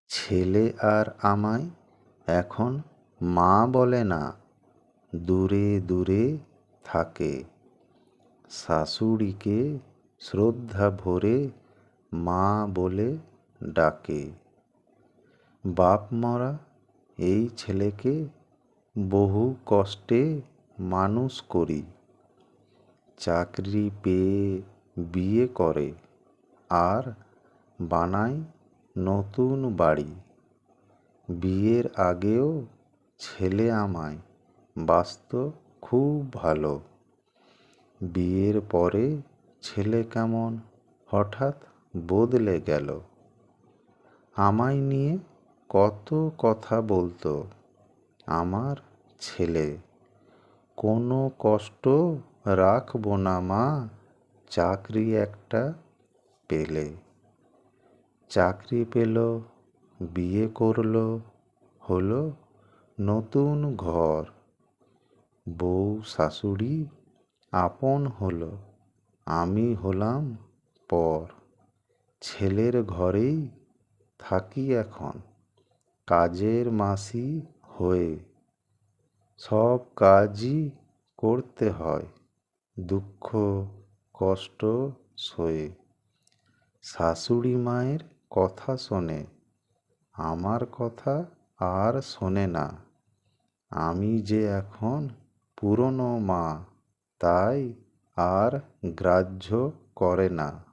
ছেলে আর আমায় এখন মা বলে না, দূরে দূরে থাকে। শাশুড়িকে শ্রদ্ধা ভরে মা বলে ডাকে। বাপ মরা এই ছেলেকে বহু কষ্টে মানুষ করি। চাকরি পেয়ে বিয়ে করে আর বানায় নতুন বাড়ি। বিয়ের আগেও ছেলে আমায় বাসত খুব ভালো। বিয়ের পরে ছেলে কেমন হঠাৎ বদলে গেল। আমায় নিয়ে কত কথা বলতো আমার ছেলে। কোনো কষ্ট রাখবো না মা, চাকরি একটা পেলে। চাকরি পেল, বিয়ে করলো, হলো নতুন ঘর। বউ শাশুড়ি আপন হলো, আমি হলাম পর। ছেলের ঘরেই থাকি এখন, কাজের মাসি হয়ে। সব কাজই করতে হয়, দুঃখ কষ্ট সয়ে। শাশুড়ি মায়ের কথা শোনে, আমার কথা আর শোনে না। আমি যে এখন পুরনো মা, তাই আর গ্রাহ্য করে না।